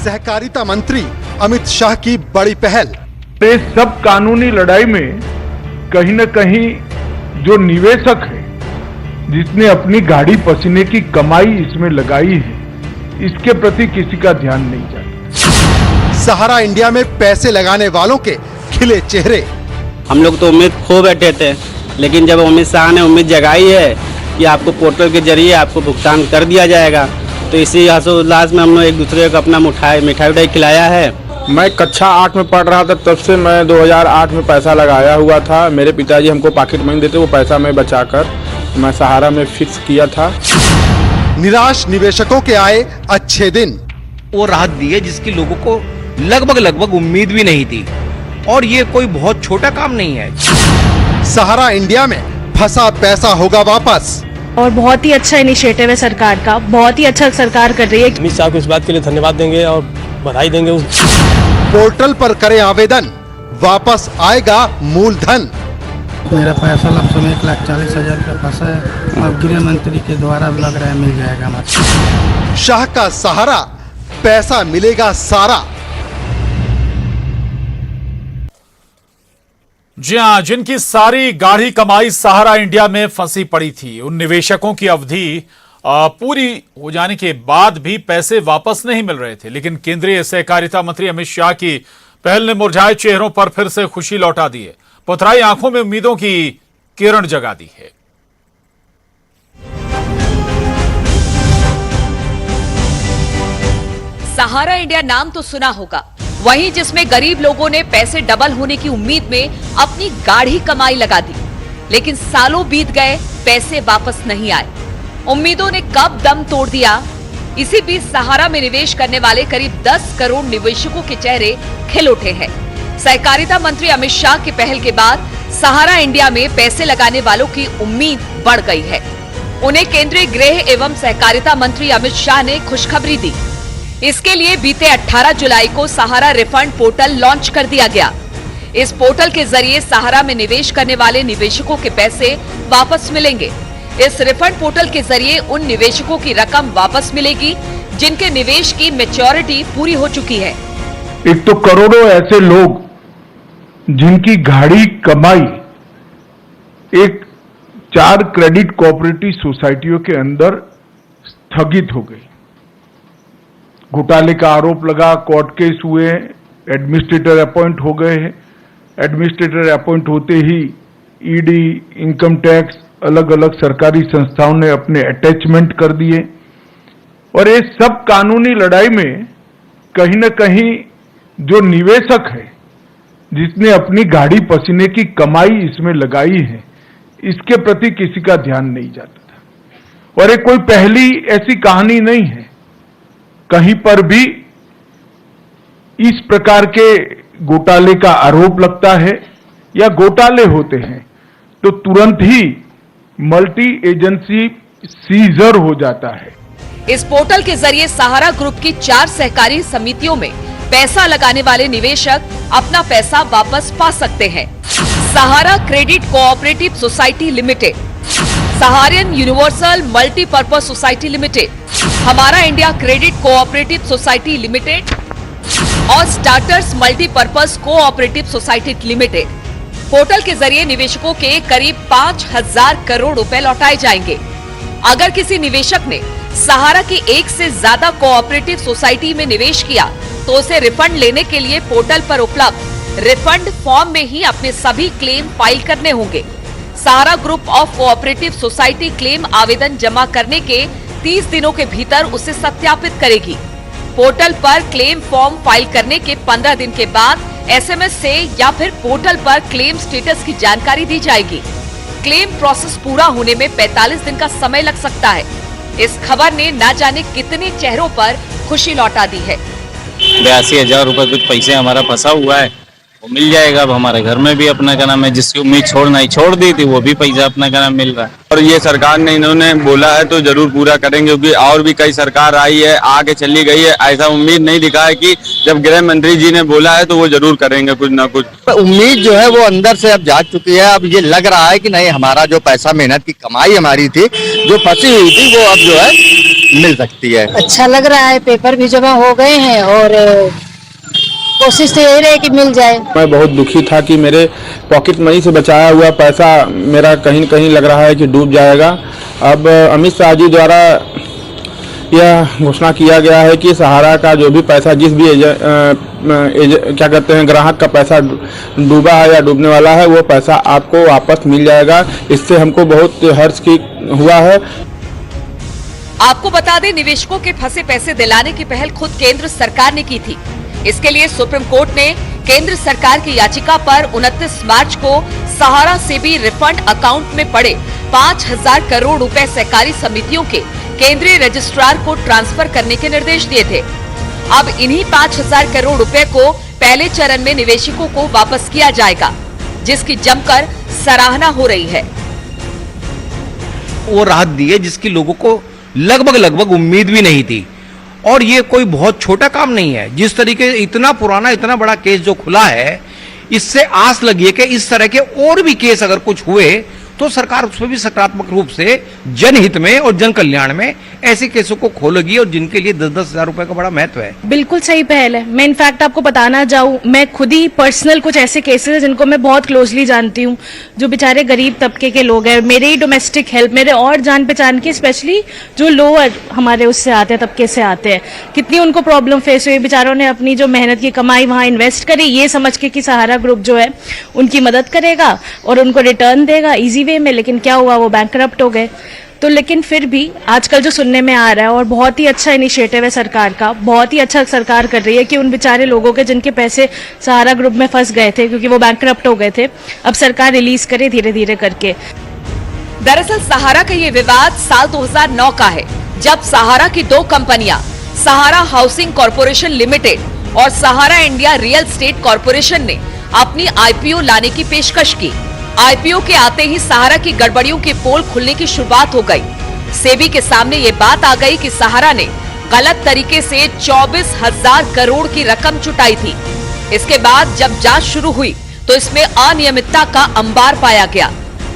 सहकारिता मंत्री अमित शाह की बड़ी पहल। इस सब कानूनी लड़ाई में कहीं न कहीं जो निवेशक है, जिसने अपनी गाड़ी पसीने की कमाई इसमें लगाई है, इसके प्रति किसी का ध्यान नहीं जाता। सहारा इंडिया में पैसे लगाने वालों के खिले चेहरे। हम लोग तो उम्मीद खो बैठे थे, लेकिन जब अमित शाह ने उम्मीद जगाई है कि आपको पोर्टल के जरिए आपको भुगतान कर दिया जाएगा, तो इसी हर्षोल्लास में हम लोग एक दूसरे को अपना मिठाई खिलाया है। मैं कक्षा 8 में पढ़ रहा था, तब से मैं 2008 में पैसा लगाया हुआ था। मेरे पिताजी हमको पॉकेट मनी देते, वो पैसा मैं बचाकर मैं सहारा में फिक्स किया था। निराश निवेशकों के आए अच्छे दिन। वो राहत दी है जिसकी लोगों को लगभग उम्मीद भी नहीं थी, और ये कोई बहुत छोटा काम नहीं है। सहारा इंडिया में फंसा पैसा होगा वापस। और बहुत ही अच्छा इनिशिएटिव है सरकार का, बहुत ही अच्छा सरकार कर रही है। अमित शाह को इस बात के लिए धन्यवाद देंगे और बधाई देंगे। पोर्टल पर करें आवेदन, वापस आएगा मूलधन। मेरा पैसा लमसम 1,40,000 रुपया फंसा है, अब गृह मंत्री के द्वारा लग रहा है मिल जाएगा हमारा। शाह का सहारा, पैसा मिलेगा सारा। जी हाँ, जिनकी सारी गाढ़ी कमाई सहारा इंडिया में फंसी पड़ी थी, उन निवेशकों की अवधि पूरी हो जाने के बाद भी पैसे वापस नहीं मिल रहे थे। लेकिन केंद्रीय सहकारिता मंत्री अमित शाह की पहल ने मुरझाए चेहरों पर फिर से खुशी लौटा दी है, पथराई आंखों में उम्मीदों की किरण जगा दी है। सहारा इंडिया नाम तो सुना होगा, वहीं जिसमें गरीब लोगों ने पैसे डबल होने की उम्मीद में अपनी गाढ़ी कमाई लगा दी, लेकिन सालों बीत गए, पैसे वापस नहीं आए। उम्मीदों ने कब दम तोड़ दिया। इसी बीच सहारा में निवेश करने वाले करीब 10 करोड़ निवेशकों के चेहरे खिल उठे हैं। सहकारिता मंत्री अमित शाह की पहल के बाद सहारा इंडिया में पैसे लगाने वालों की उम्मीद बढ़ गई है। उन्हें केंद्रीय गृह एवं सहकारिता मंत्री अमित शाह ने खुशखबरी दी। इसके लिए बीते 18 जुलाई को सहारा रिफंड पोर्टल लॉन्च कर दिया गया। इस पोर्टल के जरिए सहारा में निवेश करने वाले निवेशकों के पैसे वापस मिलेंगे। इस रिफंड पोर्टल के जरिए उन निवेशकों की रकम वापस मिलेगी जिनके निवेश की मैच्योरिटी पूरी हो चुकी है। एक तो करोड़ों ऐसे लोग जिनकी गाढ़ी कमाई एक 4 क्रेडिट कोऑपरेटिव सोसाइटियों के अंदर स्थगित हो गई। घोटाले का आरोप लगा, कोर्ट केस हुए, एडमिनिस्ट्रेटर अपॉइंट हो गए हैं। एडमिनिस्ट्रेटर अपॉइंट होते ही ईडी, इनकम टैक्स, अलग अलग सरकारी संस्थाओं ने अपने अटैचमेंट कर दिए, और ये सब कानूनी लड़ाई में कहीं न कहीं जो निवेशक है, जिसने अपनी गाड़ी पसीने की कमाई इसमें लगाई है, इसके प्रति किसी का ध्यान नहीं जाता था। और ये कोई पहली ऐसी कहानी नहीं है। कहीं पर भी इस प्रकार के घोटाले का आरोप लगता है या घोटाले होते हैं तो तुरंत ही मल्टी एजेंसी सीजर हो जाता है। इस पोर्टल के जरिए सहारा ग्रुप की 4 सहकारी समितियों में पैसा लगाने वाले निवेशक अपना पैसा वापस पा सकते हैं। Sahara credit cooperative society limited, Saharayan universal multipurpose society limited, Hamara India credit cooperative society limited और starters multipurpose cooperative society limited. Portal के जरिए निवेशकों के करीब 5,000 करोड़ रुपए लौटाए जाएंगे। अगर किसी निवेशक ने सहारा की एक से ज्यादा कोऑपरेटिव सोसाइटी में निवेश किया तो उसे रिफंड लेने के लिए पोर्टल पर उपलब्ध रिफंड फॉर्म में ही अपने सभी क्लेम फाइल करने होंगे। Sahara group of cooperative society claim आवेदन जमा करने के 30 दिनों के भीतर उसे सत्यापित करेगी। पोर्टल पर क्लेम फॉर्म फाइल करने के 15 दिन के बाद एसएमएस से या फिर पोर्टल पर क्लेम स्टेटस की जानकारी दी जाएगी। क्लेम प्रोसेस पूरा होने में 45 दिन का समय लग सकता है। इस खबर ने न जाने कितने चेहरों पर खुशी लौटा दी है। 82,000 रुपए कुछ पैसे हमारा फंसा हुआ है, वो मिल जाएगा। अब हमारे घर में भी अपना क्या नाम है, जिसकी उम्मीद छोड़ दी थी, वो भी पैसा अपना क्या नाम मिल रहा है। और ये सरकार ने इन्होंने बोला है तो जरूर पूरा करेंगे, क्योंकि और भी कई सरकार आई है, आगे चली गई है। ऐसा उम्मीद नहीं दिखा है कि जब गृह मंत्री जी ने बोला है तो वो जरूर करेंगे कुछ ना कुछ। उम्मीद जो है वो अंदर से अब जाग चुकी है। अब ये लग रहा है कि नहीं, हमारा जो पैसा, मेहनत की कमाई हमारी थी, जो फंसी हुई थी, वो अब जो है मिल सकती है? अच्छा लग रहा है, पेपर भी जमा हो गए हैं और कोशिश तो यही रहे कि मिल जाए। मैं बहुत दुखी था कि मेरे पॉकेट मनी से बचाया हुआ पैसा मेरा कहीं न कहीं लग रहा है कि डूब जाएगा। अब अमित शाह जी द्वारा यह घोषणा किया गया है कि सहारा का जो भी पैसा जिस भी क्या कहते हैं ग्राहक का पैसा डूबा है या डूबने वाला है वो पैसा आपको वापस मिल जाएगा। इससे हमको बहुत हर्ष की हुआ है। आपको बता दें, निवेशकों के फंसे पैसे दिलाने की पहल खुद केंद्र सरकार ने की थी। इसके लिए सुप्रीम कोर्ट ने केंद्र सरकार की याचिका पर 29 मार्च को सहारा से भी रिफंड अकाउंट में पड़े 5,000 करोड़ रुपए सहकारी समितियों के केंद्रीय रजिस्ट्रार को ट्रांसफर करने के निर्देश दिए थे। अब इन्हीं 5,000 करोड़ रुपए को पहले चरण में निवेशकों को वापस किया जाएगा, जिसकी जमकर सराहना हो रही है। वो राहत दी है जिसकी लोगों को लगभग उम्मीद भी नहीं थी। और ये कोई बहुत छोटा काम नहीं है। जिस तरीके इतना पुराना इतना बड़ा केस जो खुला है, इससे आस लगी है कि इस तरह के और भी केस अगर कुछ हुए तो सरकार उसमें भी सकारात्मक रूप से जनहित में और जन कल्याण में ऐसे केसों को खोलेगी और जिनके लिए 10-10 हजार रुपए का बड़ा महत्व है। बिल्कुल सही पहल है। मैं इनफैक्ट आपको बताना चाहूँ, मैं खुद ही पर्सनल कुछ ऐसे केसेस हैं जिनको मैं बहुत क्लोजली जानती हूँ, जो बेचारे गरीब तबके के लोग हैं, मेरे ही डोमेस्टिक हेल्प, मेरे और जान पहचान के, स्पेशली जो लोअर हमारे उससे आते हैं, तबके से आते हैं, कितनी उनको प्रॉब्लम फेस हुई। बेचारों ने अपनी जो मेहनत की कमाई वहां इन्वेस्ट करी, ये समझ के कि सहारा ग्रुप जो है उनकी मदद करेगा और उनको रिटर्न देगा इजी वे में, लेकिन क्या हुआ, वो बैंकरप्ट हो गए। तो लेकिन फिर भी आजकल जो सुनने में आ रहा है, और बहुत ही अच्छा इनिशिएटिव है सरकार का, बहुत ही अच्छा सरकार कर रही है कि उन बेचारे लोगों के जिनके पैसे सहारा ग्रुप में फंस गए थे क्योंकि वो बैंकरप्ट हो गए थे, अब सरकार रिलीज करे धीरे धीरे करके। दरअसल सहारा का ये विवाद साल 2009 का है, जब सहारा की दो कंपनियां सहारा हाउसिंग कॉर्पोरेशन लिमिटेड और सहारा इंडिया रियल एस्टेट कॉर्पोरेशन ने अपनी आईपीओ लाने की पेशकश की। आईपीओ के आते ही सहारा की गड़बड़ियों के पोल खुलने की शुरुआत हो गई। सेबी के सामने ये बात आ गई कि सहारा ने गलत तरीके से 24,000 करोड़ की रकम चुटाई थी। इसके बाद जब जांच शुरू हुई तो इसमें अनियमितता का अंबार पाया गया।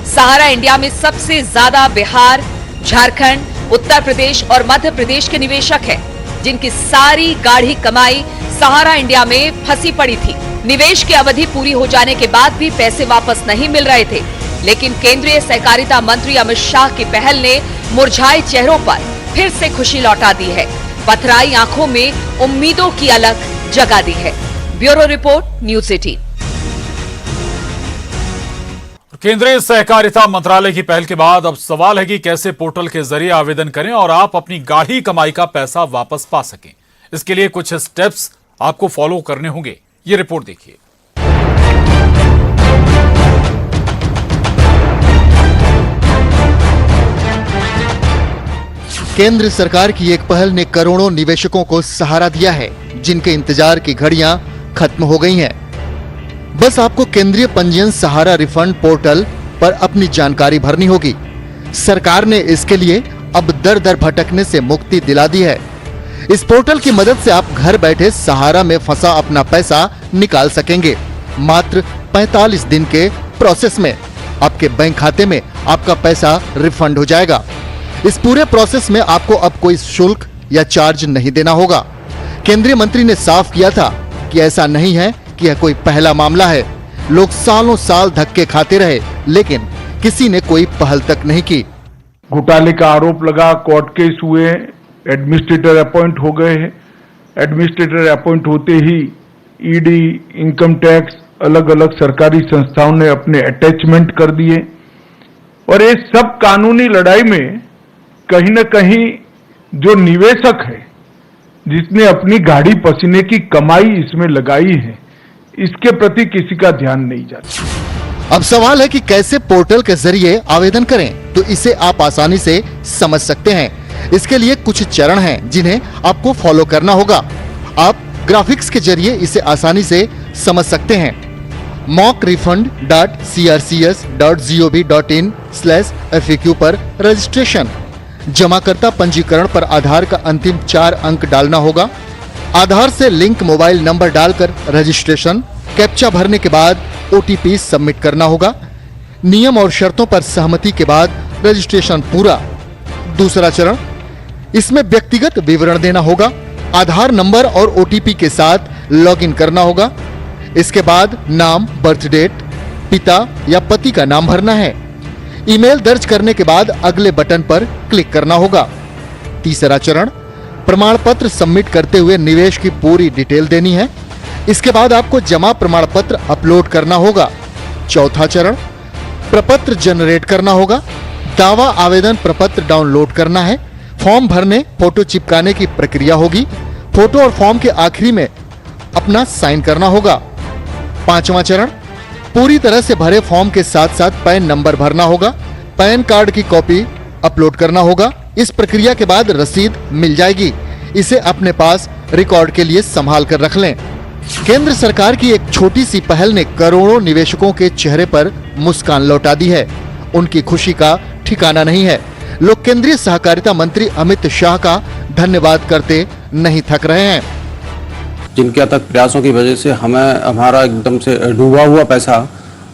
सहारा इंडिया में सबसे ज्यादा बिहार, झारखंड, उत्तर प्रदेश और मध्य प्रदेश के निवेशक हैं, जिनकी सारी गाढ़ी कमाई सहारा इंडिया में फंसी पड़ी थी। निवेश की अवधि पूरी हो जाने के बाद भी पैसे वापस नहीं मिल रहे थे, लेकिन केंद्रीय सहकारिता मंत्री अमित शाह की पहल ने मुरझाए चेहरों पर फिर से खुशी लौटा दी है, पथराई आंखों में उम्मीदों की अलग जगा दी है। Bureau report, news 18। केंद्रीय सहकारिता मंत्रालय की पहल के बाद अब सवाल है कि कैसे पोर्टल के जरिए आवेदन करें और आप अपनी गाढ़ी कमाई का पैसा वापस पा सकें। इसके लिए कुछ स्टेप्स आपको फॉलो करने होंगे। ये रिपोर्ट देखिए। केंद्र सरकार की एक पहल ने करोड़ों निवेशकों को सहारा दिया है, जिनके इंतजार की घड़ियां खत्म हो गई हैं। बस आपको केंद्रीय पंजीयन सहारा रिफंड पोर्टल पर अपनी जानकारी भरनी होगी। सरकार ने इसके लिए अब दर दर भटकने से मुक्ति दिला दी है। इस पोर्टल की मदद से आप घर बैठे सहारा में फंसा अपना पैसा निकाल सकेंगे। मात्र 45 दिन के प्रोसेस में आपके बैंक खाते में आपका पैसा रिफंड हो जाएगा। इस पूरे प्रोसेस में आपको अब कोई शुल्क या चार्ज नहीं देना होगा। केंद्रीय मंत्री ने साफ किया था कि ऐसा नहीं है कि यह कोई पहला मामला है। लोग सालों साल धक्के खाते रहे, लेकिन किसी ने कोई पहल तक नहीं की। घोटाले का आरोप लगा, कोर्ट केस हुए, एडमिनिस्ट्रेटर अपॉइंट हो गए हैं। एडमिनिस्ट्रेटर अपॉइंट होते ही ईडी, इनकम टैक्स, अलग अलग सरकारी संस्थाओं ने अपने अटैचमेंट कर दिए। और ये सब कानूनी लड़ाई में कहीं न कहीं जो निवेशक है, जिसने अपनी गाढ़ी पसीने की कमाई इसमें लगाई है, इसके प्रति किसी का ध्यान नहीं जाता। अब सवाल है कि कैसे पोर्टल के जरिए आवेदन करें, तो इसे आप आसानी से समझ सकते हैं। इसके लिए कुछ चरण हैं जिन्हें आपको फॉलो करना होगा। आप ग्राफिक्स के जरिए इसे आसानी से समझ सकते हैं। mockrefund.crcs.gov.in/FAQ पर रजिस्ट्रेशन। जमाकर्ता पंजीकरण पर आधार का अंतिम 4 अंक डालना होगा। आधार से लिंक मोबाइल नंबर डालकर रजिस्ट्रेशन। कैप्चा भरने के बाद OTP सबमिट करना होगा। नियम और शर्तों पर सहमति के बाद रजिस्ट्रेशन पूरा। दूसरा चरण, इसमें व्यक्तिगत विवरण देना होगा, आधार नंबर और ओटीपी के साथ लॉगिन करना होगा। इसके बाद नाम, बर्थ डेट, पिता या पति का नाम भरना है। ईमेल दर्ज करने के बाद अगले बटन पर क्लिक करना होगा। तीसरा चरण, प्रमाण पत्र सबमिट करते हुए निवेश की पूरी डिटेल देनी है। इसके बाद आपको जमा प्रमाण पत्र अपलोड करना होगा। चौथा चरण, प्रपत्र जनरेट करना होगा। दावा आवेदन प्रपत्र डाउनलोड करना है। फॉर्म भरने, फोटो चिपकाने की प्रक्रिया होगी। फोटो और फॉर्म के आखिरी में अपना साइन करना होगा। पांचवा चरण, पूरी तरह से भरे फॉर्म के साथ साथ पैन नंबर भरना होगा। पैन कार्ड की कॉपी अपलोड करना होगा। इस प्रक्रिया के बाद रसीद मिल जाएगी। इसे अपने पास रिकॉर्ड के लिए संभाल कर रख लें। केंद्र सरकार की एक छोटी सी पहल ने करोड़ों निवेशकों के चेहरे पर मुस्कान लौटा दी है। उनकी खुशी का ठिकाना नहीं है। लोग केंद्रीय सहकारिता मंत्री अमित शाह का धन्यवाद करते नहीं थक रहे हैं। जिनके अथक प्रयासों की वजह से हमें हमारा एकदम से डूबा हुआ पैसा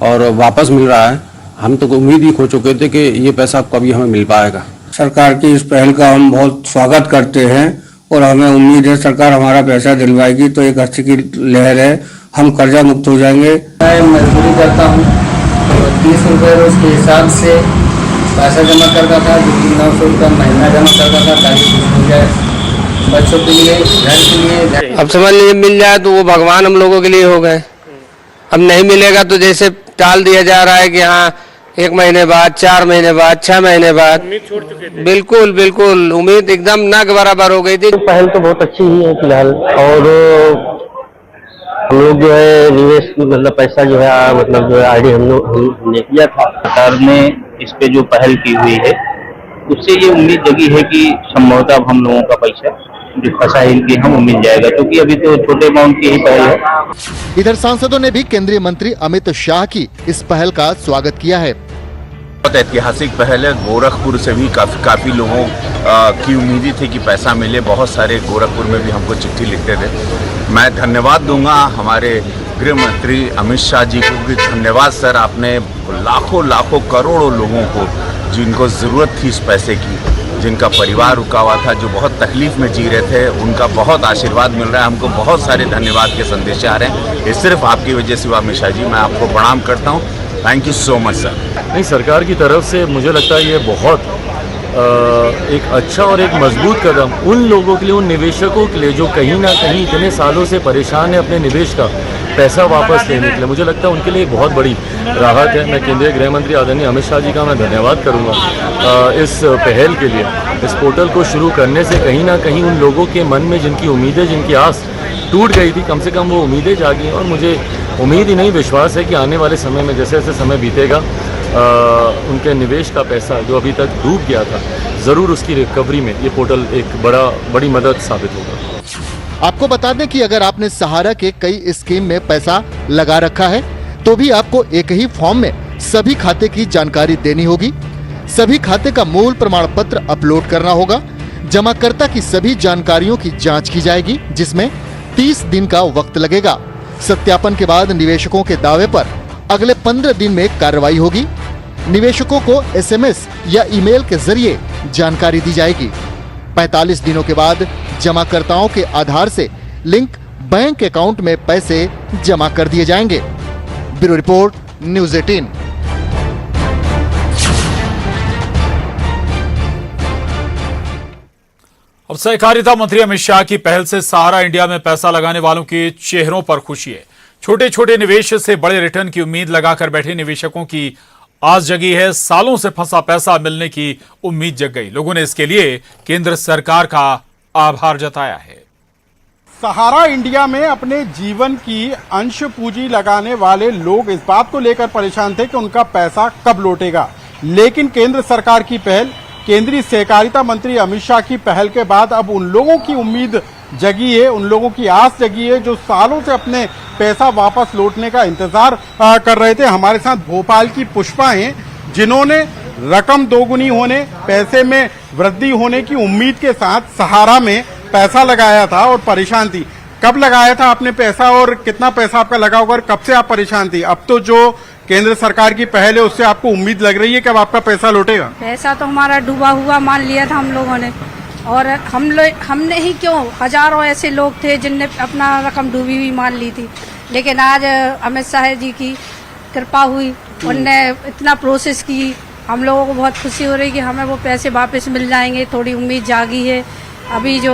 और वापस मिल रहा है। हम तो उम्मीद ही खो चुके थे कि ये पैसा कभी हमें मिल पाएगा। सरकार की इस पहल का हम बहुत स्वागत करते हैं और हमें उम्मीद है सरकार हमारा पैसा दिलवाएगी तो एक अच्छी की लहर है, हम कर्जा मुक्त हो जाएंगे। मैं मजदूरी करता हूँ तो 30 रुपये रोज के हिसाब से पैसा जमा करता था, जो कि 900 रुपये महीना जमा करता था ताकि हो जाए बच्चों के लिए, घर के लिए। अब समझ लीजिए मिल जाए तो वो भगवान हम लोगों के लिए हो गए। अब नहीं मिलेगा तो जैसे टाल दिया जा रहा है कि हाँ 1 महीने बाद, 4 महीने बाद, 6 महीने बाद। उम्मीद छोड़ चुके थे। बिल्कुल बिल्कुल, उम्मीद एकदम ना के बराबर हो गई थी। पहल तो बहुत अच्छी ही है फिलहाल, और हम लोग जो है निवेश मतलब पैसा जो है मतलब जो है आईडी हमने किया था। सरकार ने इस पे जो पहल की हुई है उससे ये उम्मीद जगी है कि संभवतः अब हम लोगों का पैसा जो फंसा है इनकी हम मिल जाएगा, क्योंकि अभी तो छोटे अमाउंट की ही पहल है। इधर सांसदों ने भी केंद्रीय मंत्री अमित शाह की इस पहल का स्वागत किया है। बहुत ऐतिहासिक पहल है। गोरखपुर से भी काफी लोगों की उम्मीद थी कि पैसा मिले। बहुत सारे गोरखपुर में भी हमको चिट्ठी लिखते थे। मैं धन्यवाद दूंगा हमारे गृह मंत्री अमित शाह जी को कि धन्यवाद सर, आपने लाखों करोड़ों लोगों को जिनको जरूरत थी इस पैसे की, जिनका परिवार रुका हुआ था, जो बहुत तकलीफ में जी रहे थे, उनका बहुत आशीर्वाद मिल रहा है। हमको बहुत सारे धन्यवाद के संदेश आ रहे हैं। ये सिर्फ आपकी वजह से हुआ अमित शाह जी, मैं आपको प्रणाम करता हूँ। Thank you so much sir. नहीं, सरकार की तरफ से मुझे लगता है ये बहुत एक अच्छा और एक मजबूत कदम उन लोगों के लिए, उन निवेशकों के लिए जो कहीं ना कहीं इतने सालों से परेशान है अपने निवेश का पैसा वापस लेने के लिए। मुझे लगता है उनके लिए एक बहुत बड़ी राहत है। मैं केंद्रीय गृह मंत्री आदरणीय अमित शाह जी का मैं धन्यवाद करूंगा इस पहल के लिए। इस पोर्टल को शुरू करने से कहीं ना कहीं उन लोगों के मन में जिनकी उम्मीदें, जिनकी आस टूट गई थी, कम से कम वो उम्मीदें जागी। और मुझे उम्मीद ही नहीं, विश्वास है कि आने वाले समय में जैसे जैसे समय बीतेगा उनके निवेश का पैसा जो अभी तक डूब गया था, ज़रूर उसकी रिकवरी में ये पोर्टल एक बड़ी मदद साबित होगा। आपको बता दें कि अगर आपने सहारा के कई स्कीम में पैसा लगा रखा है तो भी आपको एक ही फॉर्म में सभी खाते की जानकारी देनी होगी। सभी खाते का मूल प्रमाण पत्र अपलोड करना होगा। जमाकर्ता की सभी जानकारियों की जांच की जाएगी, जिसमें 30 दिन का वक्त लगेगा। सत्यापन के बाद निवेशकों के दावे पर अगले 15 दिन में कार्रवाई होगी। निवेशकों को SMS या ईमेल के जरिए जानकारी दी जाएगी। 45 दिनों के बाद जमाकर्ताओं के आधार से लिंक बैंक अकाउंट में पैसे जमा कर दिए जाएंगे। Bureau report, news 18। अब सहकारिता मंत्री अमित शाह की पहल से सहारा इंडिया में पैसा लगाने वालों के चेहरों पर खुशी है। छोटे छोटे निवेश से बड़े रिटर्न की उम्मीद लगाकर बैठे निवेशकों की आस जगी है। सालों से फंसा पैसा मिलने की उम्मीद जग गई। लोगों ने इसके लिए केंद्र सरकार का आभार जताया है। सहारा इंडिया में अपने जीवन की अंश पूंजी लगाने वाले लोग इस बात को लेकर परेशान थे कि उनका पैसा कब लौटेगा, लेकिन केंद्र सरकार की पहल, केंद्रीय सहकारिता मंत्री अमित शाह की पहल के बाद अब उन लोगों की उम्मीद जगी है, उन लोगों की आस जगी है जो सालों से अपने पैसा वापस लौटने का इंतजार कर रहे थे। हमारे साथ भोपाल की पुष्पा हैं, जिन्होंने रकम दोगुनी होने, पैसे में वृद्धि होने की उम्मीद के साथ सहारा में पैसा लगाया था और परेशान थी। कब लगाया था आपने पैसा और कितना पैसा आपका लगा होगा और कब से आप परेशान थी? अब तो जो केंद्र सरकार की पहल है उससे आपको उम्मीद लग रही है कि अब आपका पैसा लौटेगा? पैसा तो हमारा डूबा हुआ मान लिया था हम लोगों ने, और हमने ही क्यों, हजारों ऐसे लोग थे जिनने अपना रकम डूबी हुई मान ली थी, लेकिन आज अमित शाह जी की कृपा हुई, उनने इतना प्रोसेस की, हम लोगों को बहुत खुशी हो रही कि हमें वो पैसे वापस मिल जाएंगे, थोड़ी उम्मीद जागी है। अभी जो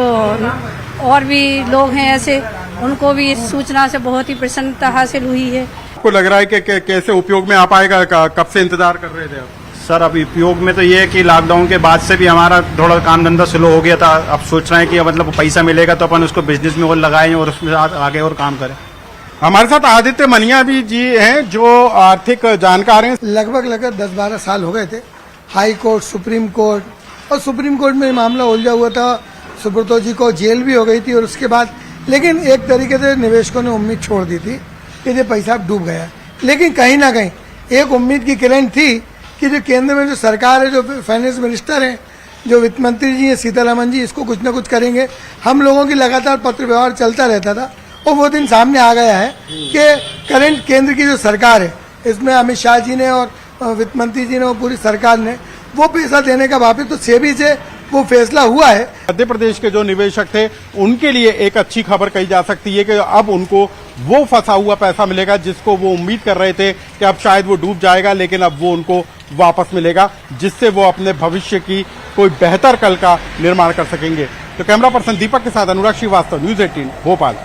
और भी लोग हैं ऐसे, उनको भी इस सूचना से बहुत ही प्रसन्नता हासिल हुई है। आपको लग रहा है कि कैसे उपयोग में आ पाएगा, कब से इंतजार कर रहे थे आप? सर अब उपयोग में तो ये है कि लॉकडाउन के बाद से भी हमारा थोड़ा काम धंधा स्लो हो गया था। अब सोच रहे हैं कि मतलब पैसा मिलेगा तो अपन उसको बिजनेस में और लगाएं और उसमें आगे और काम करें। हमारे साथ आदित्य मनिया भी जी हैं जो आर्थिक जानकार हैं। लगभग 10-12 साल हो गए थे, हाई कोर्ट, सुप्रीम कोर्ट, और सुप्रीम कोर्ट में मामला उलझा हुआ था, सुब्रतो जी को जेल भी हो गई थी, और उसके बाद लेकिन एक तरीके से निवेशकों ने उम्मीद छोड़ दी थी कि ये पैसा अब डूब गया। लेकिन कहीं ना कहीं एक उम्मीद की किरण थी कि जो केंद्र में जो सरकार है, जो फाइनेंस मिनिस्टर हैं, जो वित्त मंत्री जी हैं सीतारमण जी, इसको कुछ ना कुछ करेंगे। हम लोगों की लगातार पत्र व्यवहार चलता रहता था और वो दिन सामने आ गया है कि करंट केंद्र की जो सरकार है, इसमें अमित शाह जी ने और वित्त मंत्री जी ने और पूरी सरकार ने वो पैसा देने का वापस तो सेबी से वो फैसला हुआ है। मध्य प्रदेश के जो निवेशक थे उनके लिए एक अच्छी खबर कही जा सकती है कि अब उनको वो फंसा हुआ पैसा मिलेगा जिसको वो उम्मीद कर रहे थे कि अब शायद वो डूब जाएगा, लेकिन अब वो उनको वापस मिलेगा, जिससे वो अपने भविष्य की कोई बेहतर कल का निर्माण कर सकेंगे। तो कैमरा पर्सन दीपक के साथ Anurag Shrivastava, News 18 Bhopal.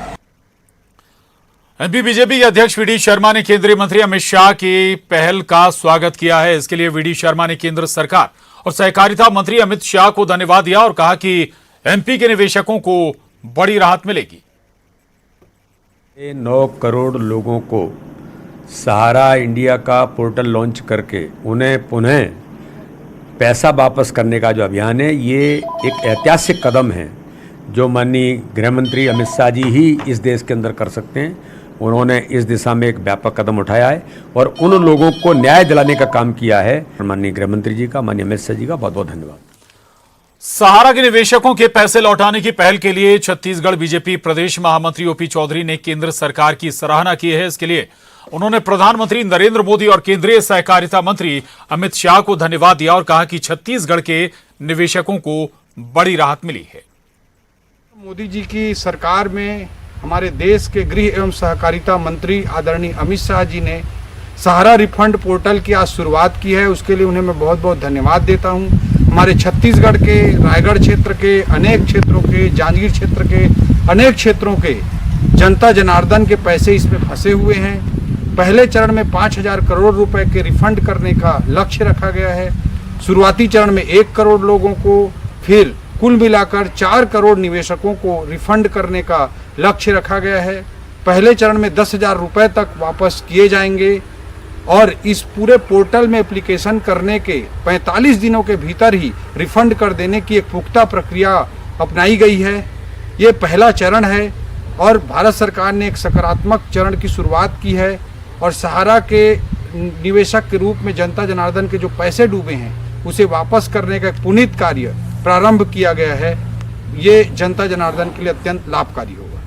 MP BJP के अध्यक्ष वी डी शर्मा ने केंद्रीय मंत्री अमित शाह की पहल का स्वागत किया है। इसके लिए वी डी शर्मा ने केंद्र सरकार और सहकारिता मंत्री अमित शाह को धन्यवाद दिया और कहा कि एमपी के निवेशकों को बड़ी राहत मिलेगी। 9 करोड़ लोगों को सहारा इंडिया का पोर्टल लॉन्च करके उन्हें पुनः पैसा वापस करने का जो अभियान है, ये एक ऐतिहासिक कदम है जो माननीय गृह मंत्री अमित शाह जी ही इस देश के अंदर कर सकते हैं। उन्होंने इस दिशा में एक व्यापक कदम उठाया है और उन लोगों को न्याय दिलाने का काम किया है। माननीय गृह मंत्री जी का, माननीय अमित शाह जी का बहुत बहुत धन्यवाद। सहारा के निवेशकों के पैसे लौटाने की पहल के लिए छत्तीसगढ़ बीजेपी प्रदेश महामंत्री ओपी चौधरी ने केंद्र सरकार की सराहना की है। इसके लिए उन्होंने प्रधानमंत्री नरेंद्र मोदी और केंद्रीय सहकारिता मंत्री अमित शाह को धन्यवाद दिया और कहा कि छत्तीसगढ़ के निवेशकों को बड़ी राहत मिली है। मोदी जी की सरकार में हमारे देश के गृह एवं सहकारिता मंत्री आदरणीय अमित शाह जी ने सहारा रिफंड पोर्टल की आज शुरुआत की है, उसके लिए उन्हें मैं बहुत बहुत धन्यवाद देता हूं। हमारे छत्तीसगढ़ के, रायगढ़ क्षेत्र के अनेक क्षेत्रों के, जांजगीर क्षेत्र के अनेक क्षेत्रों के जनता जनार्दन के पैसे इसमें फंसे हुए हैं। पहले चरण में 5,000 करोड़ रुपए के रिफंड करने का लक्ष्य रखा गया है। शुरुआती चरण में 1 करोड़ लोगों को, फिर कुल मिलाकर 4 करोड़ निवेशकों को रिफंड करने का लक्ष्य रखा गया है। पहले चरण में 10,000 रुपए तक वापस किए जाएंगे और इस पूरे पोर्टल में एप्लीकेशन करने के 45 दिनों के भीतर ही रिफंड कर देने की एक पुख्ता प्रक्रिया अपनाई गई है। ये पहला चरण है और भारत सरकार ने एक सकारात्मक चरण की शुरुआत की है और सहारा के निवेशक के रूप में जनता जनार्दन के जो पैसे डूबे हैं उसे वापस करने का एक पुनीत कार्य प्रारंभ किया गया है। ये जनता जनार्दन के लिए अत्यंत लाभकारी होगा।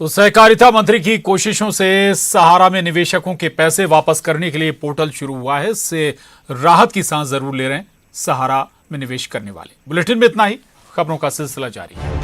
तो सहकारिता मंत्री की कोशिशों से सहारा में निवेशकों के पैसे वापस करने के लिए पोर्टल शुरू हुआ है। इससे राहत की सांस जरूर ले रहे हैं सहारा में निवेश करने वाले। बुलेटिन में इतना ही, खबरों का सिलसिला जारी है।